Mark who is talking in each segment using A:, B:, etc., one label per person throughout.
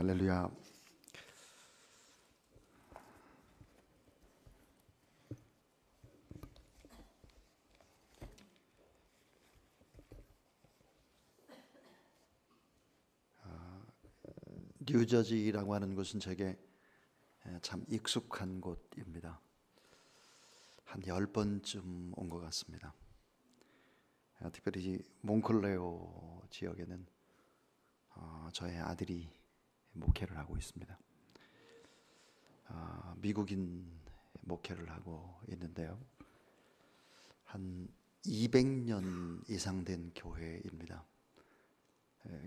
A: 할렐루야. 뉴저지라고 하는 곳은 제게 참 익숙한 곳입니다. 한 10번쯤 온 것 같습니다. 특별히 몽클레오 지역에는 저의 아들이 목회를 하고 있습니다. 미국인 목회를 하고 있는데요. 한 200년 이상 된 교회입니다.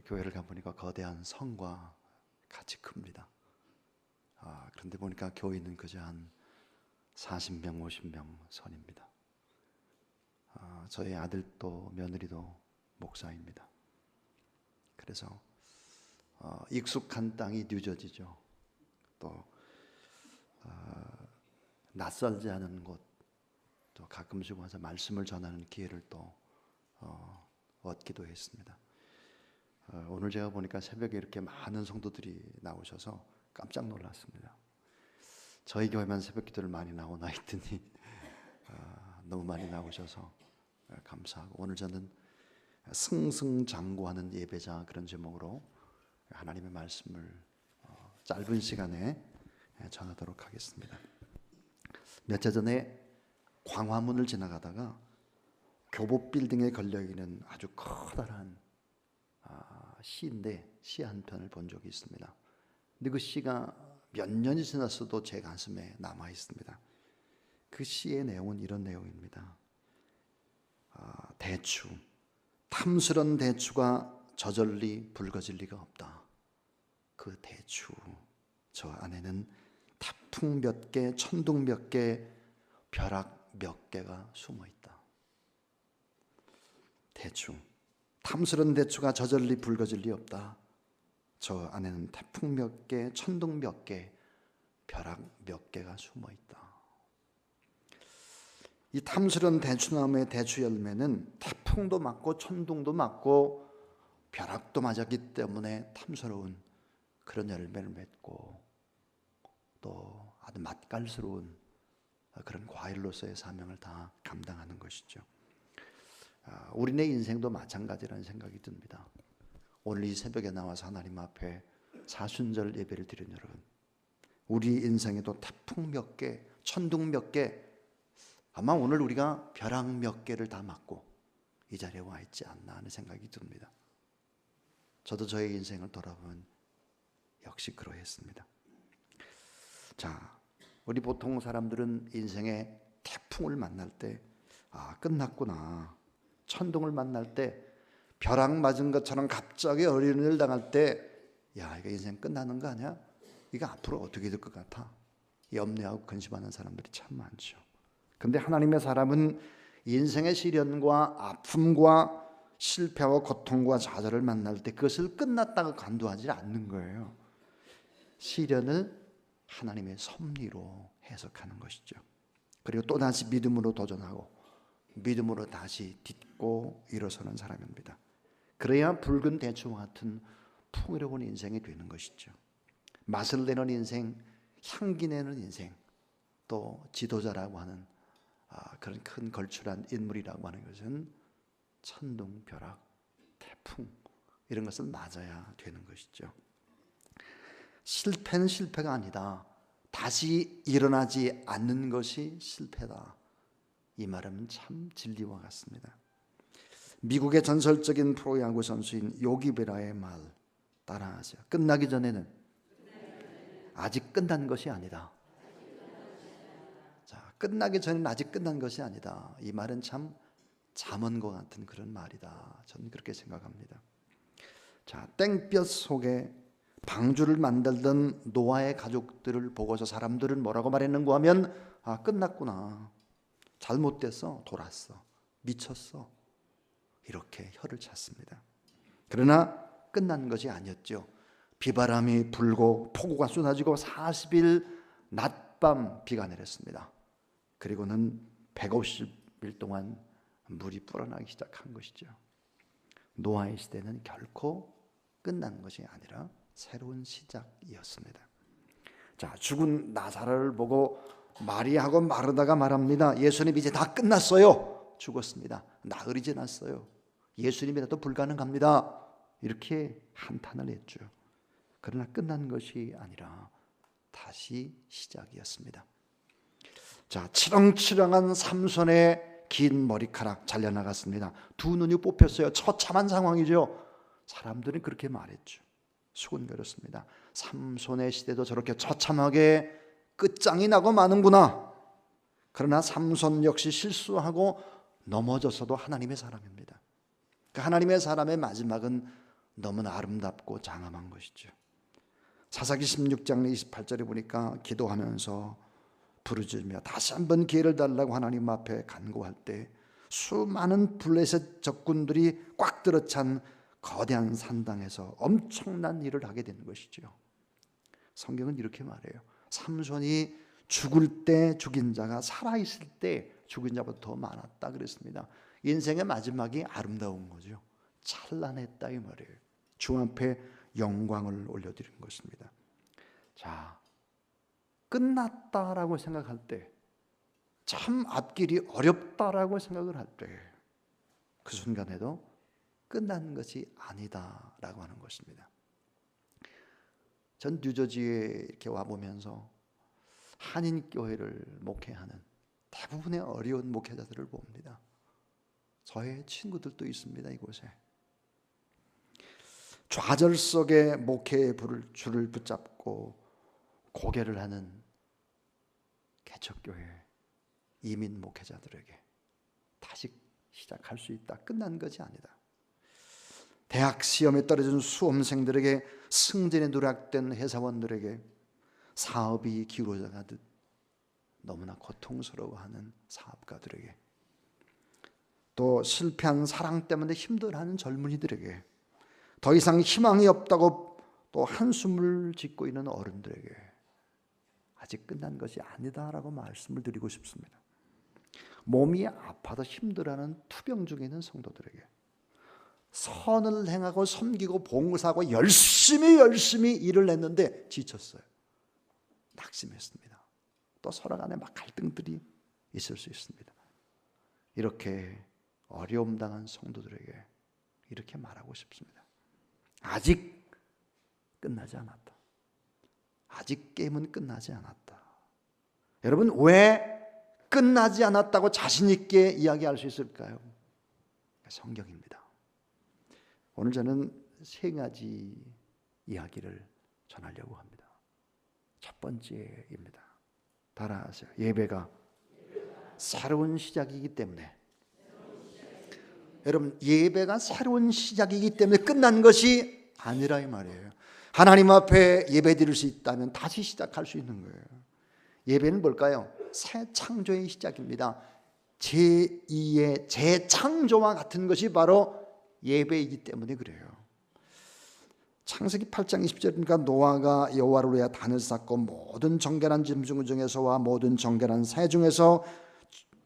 A: 교회를 가보니까 거대한 성과 같이 큽니다. 그런데 보니까 교인은 그저 한 40명, 50명 선입니다. 저희 아들도 며느리도 목사입니다. 그래서 익숙한 땅이 뉴저지죠. 또 낯설지 않은 곳, 또 가끔씩 와서 말씀을 전하는 기회를 또 얻기도 했습니다. 오늘 제가 보니까 새벽에 이렇게 많은 성도들이 나오셔서 깜짝 놀랐습니다. 저희 교회만 새벽 기도를 많이 나오나 했더니 너무 많이 나오셔서 감사하고, 오늘 저는 승승장구하는 예배자, 그런 제목으로 하나님의 말씀을 짧은 시간에 전하도록 하겠습니다. 며칠 전에 광화문을 지나가다가 교보 빌딩에 걸려있는 아주 커다란 시인데, 시 한 편을 본 적이 있습니다. 근데 그 시가 몇 년이 지났어도 제 가슴에 남아 있습니다. 그 시의 내용은 이런 내용입니다. 대추, 탐스런 대추가 저절리 붉어질 리가 없다. 그 대추, 저 안에는 태풍 몇 개, 천둥 몇 개, 벼락 몇 개가 숨어 있다. 대추, 탐스런 대추가 저절리 붉어질 리 없다. 저 안에는 태풍 몇 개, 천둥 몇 개, 벼락 몇 개가 숨어 있다. 이 탐스런 대추나무의 대추 열매는 태풍도 맞고 천둥도 맞고 벼락도 맞았기 때문에 탐스러운 그런 열매를 맺고, 또 아주 맛깔스러운 그런 과일로서의 사명을 다 감당하는 것이죠. 우리네 인생도 마찬가지라는 생각이 듭니다. 오늘 이 새벽에 나와서 하나님 앞에 사순절 예배를 드린 여러분, 우리 인생에도 태풍 몇 개, 천둥 몇 개, 아마 오늘 우리가 벼락 몇 개를 다 맞고 이 자리에 와 있지 않나 하는 생각이 듭니다. 저도 저의 인생을 돌아보면 역시 그러했습니다. 자, 우리 보통 사람들은 인생의 태풍을 만날 때 끝났구나, 천둥을 만날 때, 벼락 맞은 것처럼 갑자기 어린을 당할 때, 야, 이거 인생 끝나는 거 아니야? 이거 앞으로 어떻게 될 것 같아? 염려하고 근심하는 사람들이 참 많죠. 근데 하나님의 사람은 인생의 시련과 아픔과 실패와 고통과 좌절을 만날 때 그것을 끝났다고 간두하지 않는 거예요. 시련을 하나님의 섭리로 해석하는 것이죠. 그리고 또다시 믿음으로 도전하고 믿음으로 다시 딛고 일어서는 사람입니다. 그래야 붉은 대추와 같은 풍요로운 인생이 되는 것이죠. 맛을 내는 인생, 향기 내는 인생, 또 지도자라고 하는 그런 큰 걸출한 인물이라고 하는 것은 천둥, 벼락, 태풍, 이런 것을 맞아야 되는 것이죠. 실패는 실패가 아니다. 다시 일어나지 않는 것이 실패다. 이 말은 참 진리와 같습니다. 미국의 전설적인 프로야구 선수인 요기 베라의 말 따라하세요. 끝나기 전에는 아직 끝난 것이 아니다. 자, 끝나기 전에는 아직 끝난 것이 아니다. 이 말은 참 잠언과 같은 그런 말이다. 저는 그렇게 생각합니다. 자, 땡볕 속에 방주를 만들던 노아의 가족들을 보고서 사람들은 뭐라고 말했는가 하면, 끝났구나, 잘못됐어, 돌았어, 미쳤어, 이렇게 혀를 찼습니다. 그러나 끝난 것이 아니었죠. 비바람이 불고 폭우가 쏟아지고 40일 낮밤 비가 내렸습니다. 그리고는 150일 동안 물이 불어나기 시작한 것이죠. 노아의 시대는 결코 끝난 것이 아니라 새로운 시작이었습니다. 자, 죽은 나사로를 보고 마리아하고 마르다가 말합니다. 예수님 이제 다 끝났어요. 죽었습니다. 나흘이 지났어요. 예수님이라도 불가능합니다. 이렇게 한탄을 했죠. 그러나 끝난 것이 아니라 다시 시작이었습니다. 자, 치렁치렁한 삼손의 긴 머리카락 잘려나갔습니다. 두 눈이 뽑혔어요. 처참한 상황이죠. 사람들은 그렇게 말했죠. 수군거렸습니다. 삼손의 시대도 저렇게 처참하게 끝장이 나고 마는구나. 그러나 삼손 역시 실수하고 넘어져서도 하나님의 사람입니다. 그 하나님의 사람의 마지막은 너무나 아름답고 장엄한 것이죠. 사사기 16장 28절에 보니까 기도하면서 부르짖으며 다시 한번 기회를 달라고 하나님 앞에 간구할 때 수많은 블레셋 적군들이 꽉 들어찬 거대한 산당에서 엄청난 일을 하게 되는 것이죠. 성경은 이렇게 말해요. 삼손이 죽을 때 죽인 자가 살아있을 때 죽인 자보다 더 많았다 그랬습니다. 인생의 마지막이 아름다운 거죠. 찬란했다 이 말이에요. 주 앞에 영광을 올려드린 것입니다. 자, 끝났다라고 생각할 때, 참 앞길이 어렵다라고 생각을 할 때, 그 순간에도 끝난 것이 아니다라고 하는 것입니다. 전 뉴저지에 이렇게 와보면서 한인교회를 목회하는 대부분의 어려운 목회자들을 봅니다. 저의 친구들도 있습니다. 이곳에 좌절 속에 목회의 줄을 붙잡고 고개를 하는 개척교회 이민 목회자들에게 다시 시작할 수 있다. 끝난 것이 아니다. 대학 시험에 떨어진 수험생들에게, 승진에 누락된 회사원들에게 사업이 기울어져 가듯 너무나 고통스러워하는 사업가들에게, 또 실패한 사랑 때문에 힘들어하는 젊은이들에게, 더 이상 희망이 없다고 또 한숨을 짓고 있는 어른들에게 아직 끝난 것이 아니다라고 말씀을 드리고 싶습니다. 몸이 아파서 힘들어하는 투병 중에 있는 성도들에게 선을 행하고 섬기고 봉사하고 열심히 일을 했는데 지쳤어요. 낙심했습니다. 또 서로 간에 막 갈등들이 있을 수 있습니다. 이렇게 어려움 당한 성도들에게 이렇게 말하고 싶습니다. 아직 끝나지 않았다. 아직 게임은 끝나지 않았다. 여러분, 왜 끝나지 않았다고 자신 있게 이야기할 수 있을까요? 성경입니다. 오늘 저는 세 가지 이야기를 전하려고 합니다. 첫 번째입니다. 따라하세요. 예배가 새로운 시작이기 때문에, 여러분, 예배가 새로운 시작이기 때문에 끝난 것이 아니라 이 말이에요. 하나님 앞에 예배 드릴 수 있다면 다시 시작할 수 있는 거예요. 예배는 뭘까요? 새 창조의 시작입니다. 제2의 재창조와 같은 것이 바로 예배이기 때문에 그래요. 창세기 8장 20절이니까 노아가 여호와를 위하여 단을 쌓고 모든 정결한 짐승 중에서와 모든 정결한 새 중에서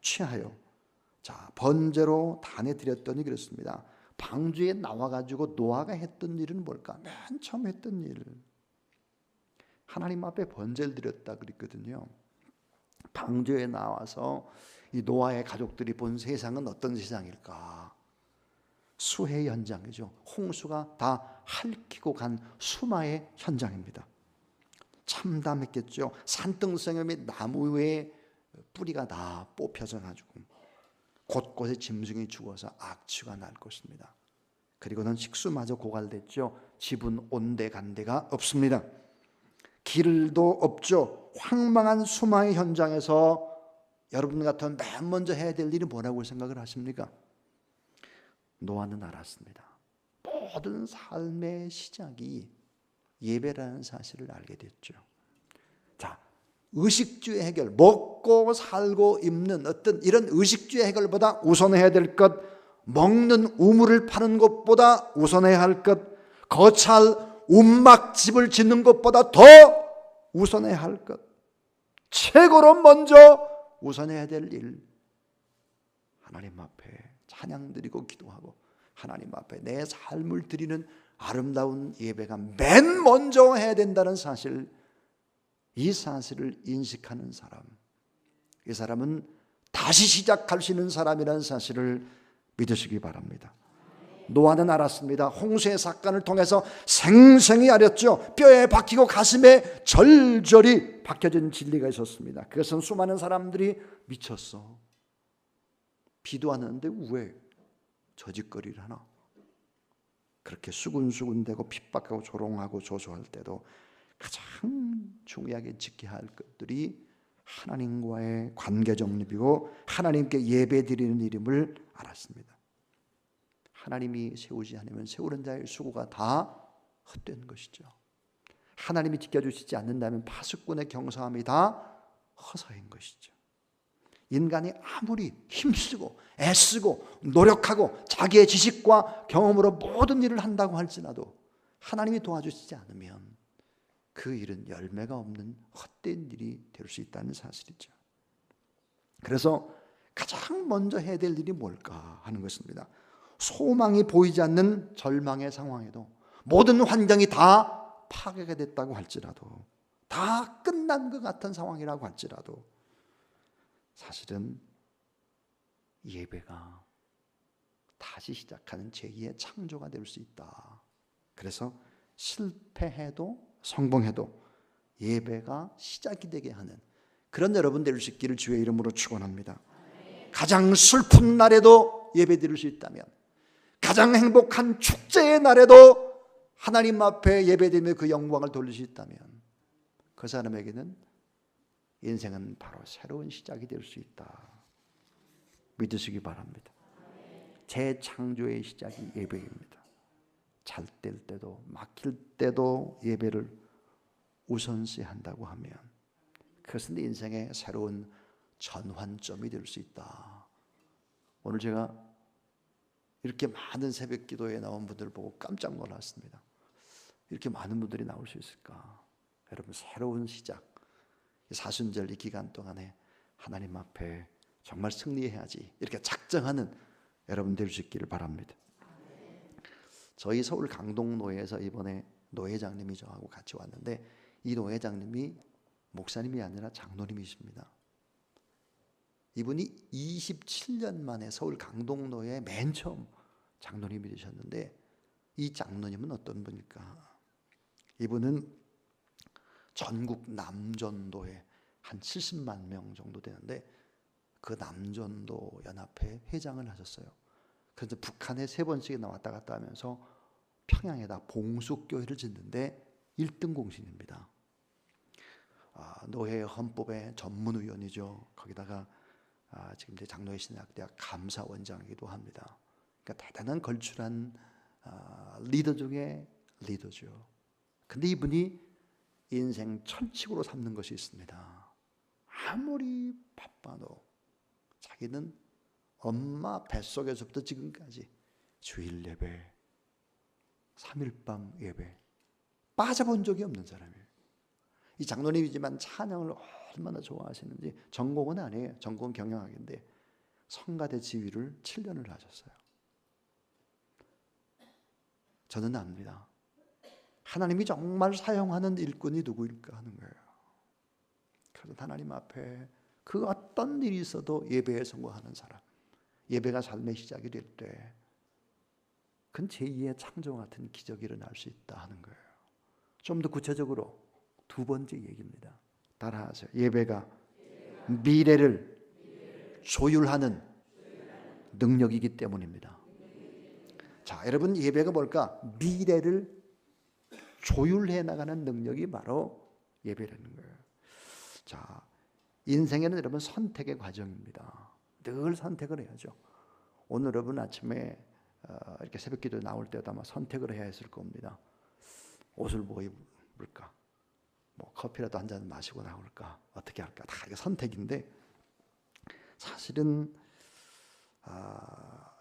A: 취하여 자 번제로 단에 드렸더니 그랬습니다. 방주에 나와가지고 노아가 했던 일은 뭘까? 맨 처음 했던 일, 하나님 앞에 번제를 드렸다 그랬거든요. 방주에 나와서 이 노아의 가족들이 본 세상은 어떤 세상일까? 수해 현장이죠. 홍수가 다 핥히고 간 수마의 현장입니다. 참담했겠죠. 산등성에 및 나무의 뿌리가 다 뽑혀져 가지고 곳곳에 짐승이 죽어서 악취가 날 것입니다. 그리고는 식수마저 고갈됐죠. 집은 온데간데가 없습니다. 길도 없죠. 황망한 수마의 현장에서 여러분 같으면 맨 먼저 해야 될 일이 뭐라고 생각을 하십니까? 노아는 알았습니다. 모든 삶의 시작이 예배라는 사실을 알게 됐죠. 자, 의식주의 해결, 먹고 살고 입는 어떤 이런 의식주의 해결보다 우선해야 될 것, 먹는 우물을 파는 것보다 우선해야 할 것, 거찰 움막집을 짓는 것보다 더 우선해야 할 것, 최고로 먼저 우선해야 될 일, 하나님 앞에 찬양 드리고 기도하고 하나님 앞에 내 삶을 드리는 아름다운 예배가 맨 먼저 해야 된다는 사실, 이 사실을 인식하는 사람, 이 사람은 다시 시작할 수 있는 사람이라는 사실을 믿으시기 바랍니다. 노아는 알았습니다. 홍수의 사건을 통해서 생생히 알았죠. 뼈에 박히고 가슴에 절절히 박혀진 진리가 있었습니다. 그것은 수많은 사람들이 미쳤어, 비도 안 오는데 왜 저짓거리를 하나, 그렇게 수군수군대고 핍박하고 조롱하고 조소할 때도 가장 중요하게 지켜야 할 것들이 하나님과의 관계 정립이고 하나님께 예배드리는 일임을 알았습니다. 하나님이 세우지 않으면 세우는 자의 수고가 다 헛된 것이죠. 하나님이 지켜주시지 않는다면 파수꾼의 경사함이 다 허사인 것이죠. 인간이 아무리 힘쓰고 애쓰고 노력하고 자기의 지식과 경험으로 모든 일을 한다고 할지라도 하나님이 도와주시지 않으면 그 일은 열매가 없는 헛된 일이 될 수 있다는 사실이죠. 그래서 가장 먼저 해야 될 일이 뭘까 하는 것입니다. 소망이 보이지 않는 절망의 상황에도, 모든 환경이 다 파괴가 됐다고 할지라도, 다 끝난 것 같은 상황이라고 할지라도 사실은 예배가 다시 시작하는 제2의 창조가 될 수 있다. 그래서 실패해도 성공해도 예배가 시작이 되게 하는 그런 여러분 될 수 있기를 주의 이름으로 축원합니다. 가장 슬픈 날에도 예배 드릴 수 있다면, 가장 행복한 축제의 날에도 하나님 앞에 예배드리며 그 영광을 돌릴 수 있다면 그 사람에게는 인생은 바로 새로운 시작이 될 수 있다. 믿으시기 바랍니다. 재창조의 시작이 예배입니다. 잘 될 때도 막힐 때도 예배를 우선시 한다고 하면 그것은 인생의 새로운 전환점이 될 수 있다. 오늘 제가 이렇게 많은 새벽 기도에 나온 분들을 보고 깜짝 놀랐습니다. 이렇게 많은 분들이 나올 수 있을까? 여러분, 새로운 시작, 사순절 이 기간 동안에 하나님 앞에 정말 승리해야지 이렇게 작정하는 여러분 될 수 있기를 바랍니다. 저희 서울 강동노회에서 이번에 노회장님이 저하고 같이 왔는데, 이 노회장님이 목사님이 아니라 장로님이십니다. 이분이 27년 만에 서울 강동노회에 맨 처음 장로님이 되셨는데, 이 장로님은 어떤 분일까? 이분은 전국 남전도에 한 70만 명 정도 되는데 그 남전도 연합회 회장을 하셨어요. 그래서 북한에 3번씩이나 왔다 갔다 하면서 평양에다 봉숙교회를 짓는데 1등 공신입니다. 노회 헌법의 전문위원이죠. 거기다가 지금 이제 장로회 신학대학 감사원장이기도 합니다. 그러니까 대단한 걸출한 리더 중에 리더죠. 근데 이분이 인생 철칙으로 삼는 것이 있습니다. 아무리 바빠도 자기는 엄마 뱃속에서부터 지금까지 주일 예배, 3일밤 예배 빠져본 적이 없는 사람이에요. 이 장로님이지만 찬양을 얼마나 좋아하시는지. 전공은 아니에요. 전공은 경영학인데 성가대 지휘를 7년을 하셨어요. 저는 압니다. 하나님이 정말 사용하는 일꾼이 누구일까 하는 거예요. 그래서 하나님 앞에 그 어떤 일이 있어도 예배에 성공하는 사람, 예배가 삶의 시작이 될 때 그건 제2의 창조 같은 기적이 일어날 수 있다 하는 거예요. 좀 더 구체적으로 두 번째 얘기입니다. 따라하세요. 예배가 미래를 조율하는 능력이기 때문입니다. 자, 여러분, 예배가 뭘까? 미래를 조율해 나가는 능력이 바로 예배라는 거예요. 자, 인생에는 여러분 선택의 과정입니다. 늘 선택을 해야죠. 오늘 여러분 아침에 이렇게 새벽기도 나올 때도 아마 선택을 해야 했을 겁니다. 옷을 뭐 입을까? 뭐 커피라도 한 잔 마시고 나올까? 어떻게 할까? 다 이게 선택인데 사실은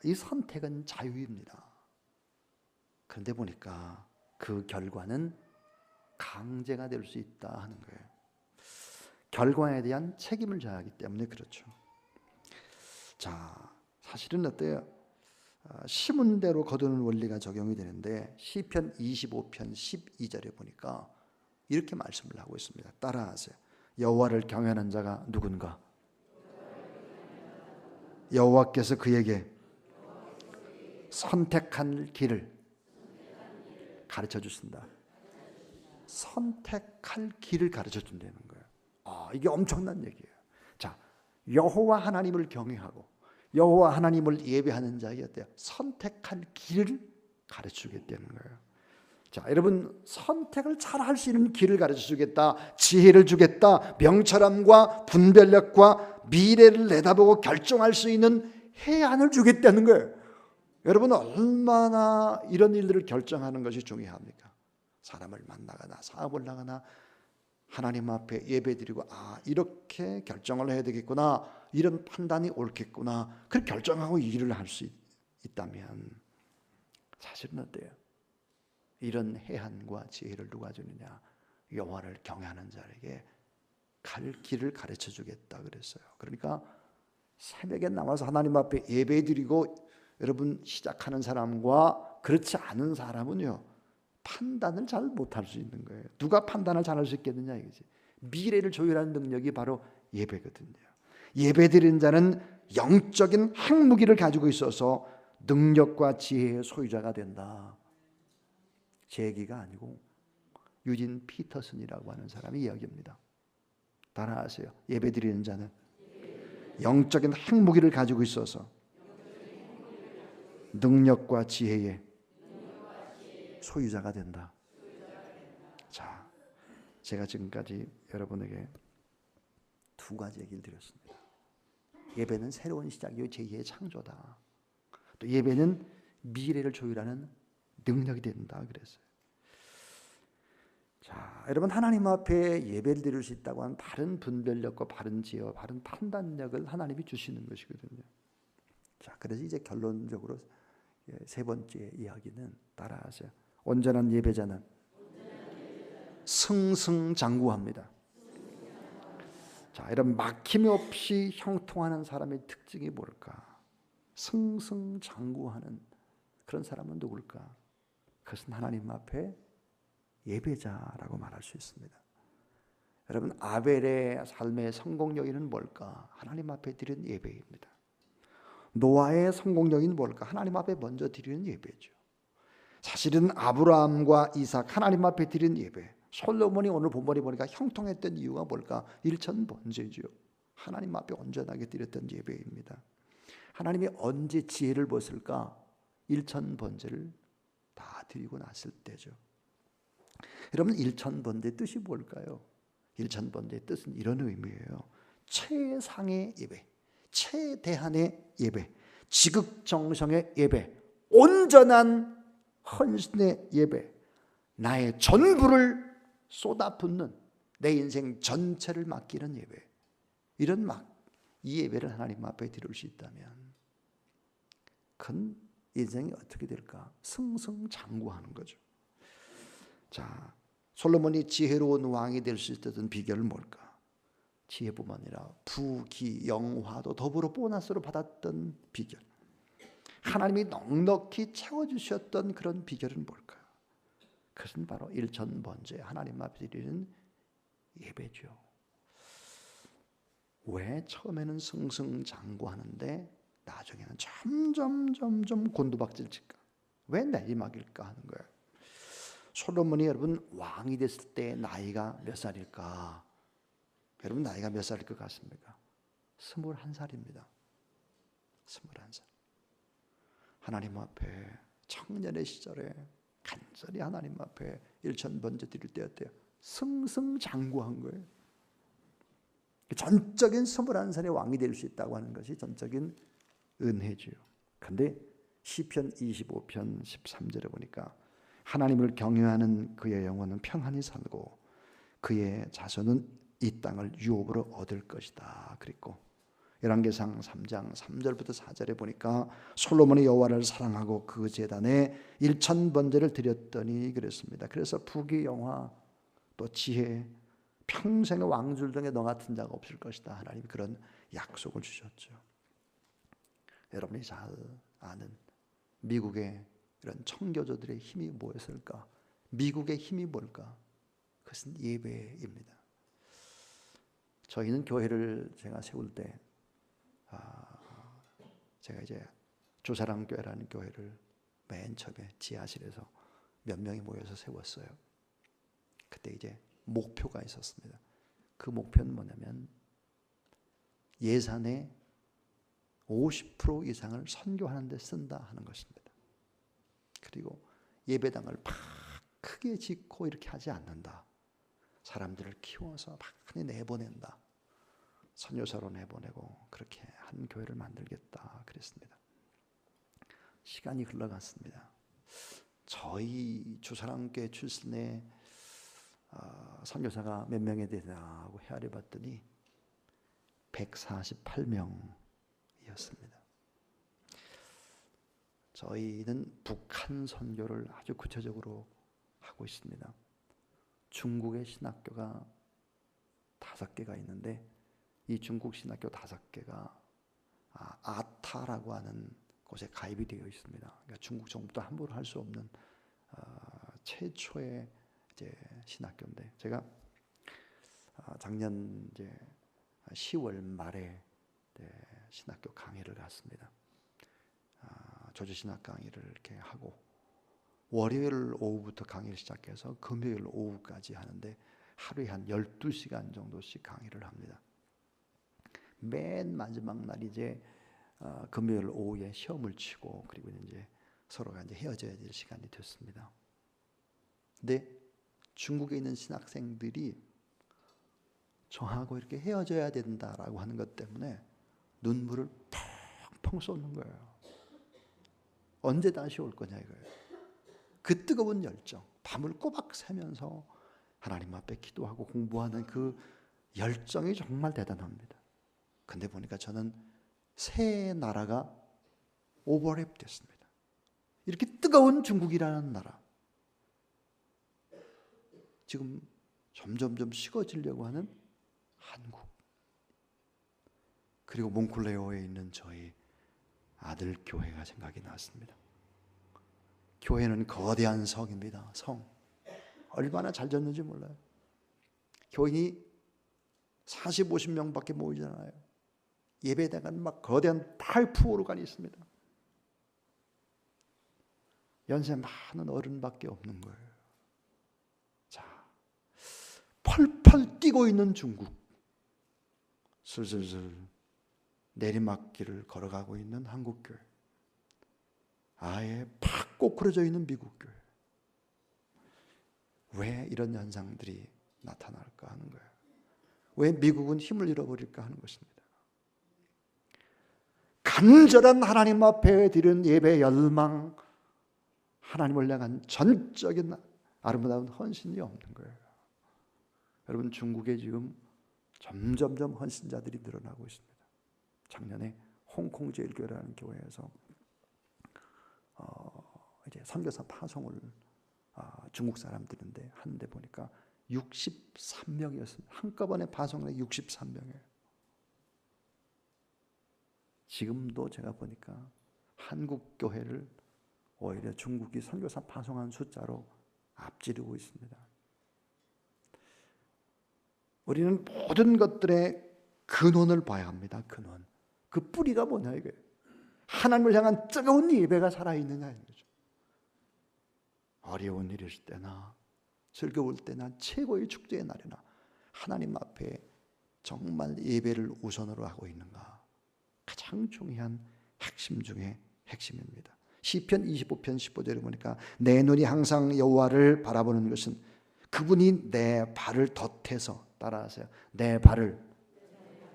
A: 이 선택은 자유입니다. 그런데 보니까 그 결과는 강제가 될 수 있다 하는 거예요. 결과에 대한 책임을 져야 하기 때문에 그렇죠. 자, 사실은 어때요? 심은 대로 거두는 원리가 적용이 되는데 시편 25편 12절에 보니까 이렇게 말씀을 하고 있습니다. 따라하세요. 여호와를 경외하는 자가 누군가? 여호와께서 그에게 선택한 길을 가르쳐 주신다. 선택할 길을 가르쳐 준다는 거예요. 이게 엄청난 얘기예요. 자, 여호와 하나님을 경외하고 여호와 하나님을 예배하는 자에게 어때요? 선택할 길을 가르쳐 주겠다는 거예요. 자, 여러분, 선택을 잘 할 수 있는 길을 가르쳐 주겠다, 지혜를 주겠다, 명철함과 분별력과 미래를 내다보고 결정할 수 있는 해안을 주겠다는 거예요. 여러분, 얼마나 이런 일들을 결정하는 것이 중요합니까? 사람을 만나거나 사업을 나가나 하나님 앞에 예배드리고 이렇게 결정을 해야 되겠구나, 이런 판단이 옳겠구나, 그렇게 결정하고 일을 할 수 있다면 사실은 어때요? 이런 해안과 지혜를 누가 주느냐? 여호와를 경외하는 자에게 갈 길을 가르쳐 주겠다 그랬어요. 그러니까 새벽에 나와서 하나님 앞에 예배드리고 여러분 시작하는 사람과 그렇지 않은 사람은요, 판단을 잘 못할 수 있는 거예요. 누가 판단을 잘 할 수 있겠느냐 이거지. 미래를 조율하는 능력이 바로 예배거든요. 예배드리는 자는 영적인 핵무기를 가지고 있어서 능력과 지혜의 소유자가 된다. 제 얘기가 아니고 유진 피터슨이라고 하는 사람이 이야기합니다. 따라하세요. 예배드리는 자는 영적인 핵무기를 가지고 있어서 능력과 지혜의 소유자가 된다. 자, 제가 지금까지 여러분에게 두 가지 얘기를 드렸습니다. 예배는 새로운 시작이요 제2의 창조다. 또 예배는 미래를 조율하는 능력이 된다 그랬어요. 자, 여러분, 하나님 앞에 예배를 드릴 수 있다고 하는 바른 분별력과 바른 지혜와 바른 판단력을 하나님이 주시는 것이거든요. 자, 그래서 이제 결론적으로 세 번째 이야기는 따라하세요. 온전한 예배자는 승승장구합니다. 자, 이런 막힘 없이 형통하는 사람의 특징이 뭘까? 승승장구하는 그런 사람은 누굴까? 그것은 하나님 앞에 예배자라고 말할 수 있습니다. 여러분, 아벨의 삶의 성공 요인은 뭘까? 하나님 앞에 드린 예배입니다. 노아의 성공 요인은 뭘까? 하나님 앞에 먼저 드리는 예배죠. 사실은 아브라함과 이삭 하나님 앞에 드린 예배, 솔로몬이 오늘 본문에 보니까 형통했던 이유가 뭘까? 일천번제죠. 하나님 앞에 온전하게 드렸던 예배입니다. 하나님이 언제 지혜를 보실까? 일천번제를 다 드리고 났을 때죠. 여러분, 일천번제의 뜻이 뭘까요? 일천번제의 뜻은 이런 의미예요. 최상의 예배, 최대한의 예배, 지극정성의 예배, 온전한 헌신의 예배, 나의 전부를 쏟아붓는 내 인생 전체를 맡기는 예배, 이 예배를 하나님 앞에 드릴 수 있다면 큰 인생이 어떻게 될까? 승승장구하는 거죠. 자, 솔로몬이 지혜로운 왕이 될 수 있었던 비결은 뭘까? 지혜뿐만 아니라 부귀 영화도 더불어 보너스로 받았던 비결, 하나님이 넉넉히 채워주셨던 그런 비결은 뭘까? 그것은 바로 일천번제, 하나님 앞에 드리는 예배죠. 왜 처음에는 승승장구하는데 나중에는 점점 곤두박질 칠까? 왜 내리막일까 하는 거예요. 솔로몬이 여러분 왕이 됐을 때 나이가 몇 살일까? 여러분 나이가 몇 살일 것 같습니까? 21살입니다. 21살. 하나님 앞에 청년의 시절에 간절히 하나님 앞에 일천번제 드릴 때였대요. 승승장구한 거예요. 전적인 21살의 왕이 될 수 있다고 하는 것이 전적인 은혜지요. 그런데 시편 25편 13절에 보니까 하나님을 경외하는 그의 영혼은 평안히 살고 그의 자손은 이 땅을 유업으로 얻을 것이다 그랬고, 열왕기상 3장 3절부터 4절에 보니까 솔로몬이 여호와를 사랑하고 그 제단에 일천번제를 드렸더니 그랬습니다. 그래서 부귀 영화 또 지혜, 평생의 왕줄 중에 너 같은 자가 없을 것이다. 하나님이 그런 약속을 주셨죠. 여러분이 잘 아는 미국의 이런 청교도들의 힘이 뭐였을까? 미국의 힘이 뭘까? 그것은 예배입니다. 저희는 교회를 제가 세울 때 제가 이제 조사랑교회라는 교회를 맨 처음에 지하실에서 몇 명이 모여서 세웠어요. 그때 이제 목표가 있었습니다. 그 목표는 뭐냐면 예산의 50% 이상을 선교하는 데 쓴다 하는 것입니다. 그리고 예배당을 막 크게 짓고 이렇게 하지 않는다. 사람들을 키워서 많이 내보낸다. 선교사로 내보내고 그렇게 한 교회를 만들겠다 그랬습니다. 시간이 흘러갔습니다. 저희 주사랑교회 출신의 선교사가 몇 명이 되냐고 헤아려 봤더니 148명이었습니다. 저희는 북한 선교를 아주 구체적으로 하고 있습니다. 중국의 신학교가 5개가 있는데 이 중국 신학교 5개가 아타라고 하는 곳에 가입이 되어 있습니다. 그러니까 중국 정부도 함부로 할 수 없는 최초의 이제 신학교인데 제가 작년 이제 10월 말에 신학교 강의를 갔습니다. 조지 신학 강의를 이렇게 하고 월요일 오후부터 강의를 시작해서 금요일 오후까지 하는데 하루에 한 12시간 정도씩 강의를 합니다. 맨 마지막 날 이제 금요일 오후에 시험을 치고 그리고 이제 서로가 이제 헤어져야 될 시간이 됐습니다. 근데 중국에 있는 신학생들이 저하고 이렇게 헤어져야 된다라고 하는 것 때문에 눈물을 펑펑 쏟는 거예요. 언제 다시 올 거냐 이거예요. 그 뜨거운 열정, 밤을 꼬박 새면서 하나님 앞에 기도하고 공부하는 그 열정이 정말 대단합니다. 근데 보니까 저는 새 나라가 오버랩 됐습니다. 이렇게 뜨거운 중국이라는 나라 지금 점점점 식어지려고 하는 한국, 그리고 몽골레오에 있는 저희 아들 교회가 생각이 났습니다. 교회는 거대한 성입니다. 성 얼마나 잘 졌는지 몰라요. 교인이 40, 50명밖에 모이잖아요. 예배당은 막 거대한 탈푸오르간이 있습니다. 연세 많은 어른밖에 없는 거예요. 자, 펄펄 뛰고 있는 중국, 슬슬슬 내리막길을 걸어가고 있는 한국교회, 아예 팍 꼬꾸라져 있는 미국교회. 왜 이런 현상들이 나타날까 하는 거예요. 왜 미국은 힘을 잃어버릴까 하는 것입니다. 간절한 하나님 앞에 드린 예배 열망, 하나님을 향한 전적인 아름다운 헌신이 없는 거예요. 여러분, 중국에 지금 점점점 헌신자들이 늘어나고 있습니다. 작년에 홍콩 제일교회라는 교회에서 이제 선교사 파송을 중국 사람들인데 하는데 보니까 63명이었습니다. 한꺼번에 파송을 63명이에요. 지금도 제가 보니까 한국 교회를 오히려 중국이 선교사 파송한 숫자로 앞지르고 있습니다. 우리는 모든 것들의 근원을 봐야 합니다. 근원. 그 뿌리가 뭐냐 이거예요. 하나님을 향한 뜨거운 예배가 살아있느냐 이거죠. 어려운 일일 때나 즐거울 때나 최고의 축제의 날이나 하나님 앞에 정말 예배를 우선으로 하고 있는가, 가장 중요한 핵심 중에 핵심입니다. 시편 25편 15절에 보니까 내 눈이 항상 여호와를 바라보는 것은 그분이 내 발을 덧해서, 따라하세요, 내 발을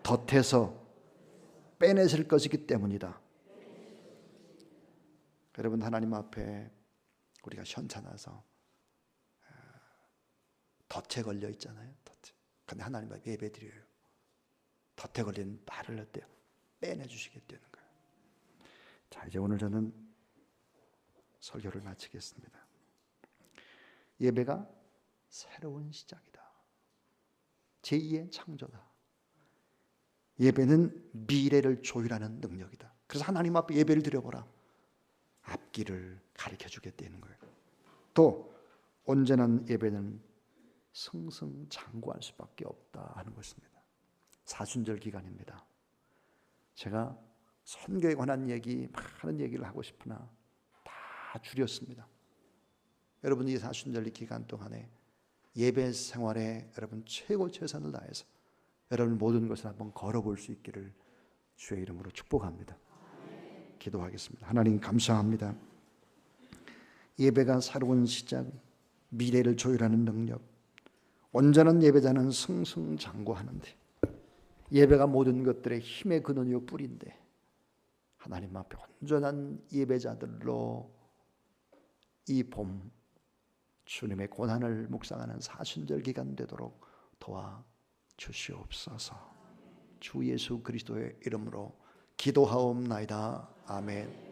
A: 덧해서 빼내실 것이기 때문이다. 여러분, 하나님 앞에 우리가 현찮아서 덫에 걸려 있잖아요. 덫에. 근데 하나님 앞에 예배 드려요. 덫에 걸린 발을 어때요? 빼내주시겠다는 거예요. 자, 이제 오늘 저는 설교를 마치겠습니다. 예배가 새로운 시작이다. 제2의 창조다. 예배는 미래를 조율하는 능력이다. 그래서 하나님 앞에 예배를 드려보라. 앞길을 가르쳐 주겠다는 거예요. 또 온전한 예배는 승승장구할 수밖에 없다 하는 것입니다. 사순절 기간입니다. 제가 선교에 관한 얘기, 많은 얘기를 하고 싶으나 다 줄였습니다. 여러분 이 사순절 기간 동안에 예배 생활에 여러분 최고 최선을 다해서 여러분 모든 것을 한번 걸어볼 수 있기를 주의 이름으로 축복합니다. 기도하겠습니다. 하나님 감사합니다. 예배가 새로운 시작, 미래를 조율하는 능력, 온전한 예배자는 승승장구하는데 예배가 모든 것들의 힘의 근원이요 뿌리인데 하나님 앞에 온전한 예배자들로 이 봄 주님의 고난을 묵상하는 사순절 기간 되도록 도와 주시옵소서. 주 예수 그리스도의 이름으로 기도하옵나이다. 아멘.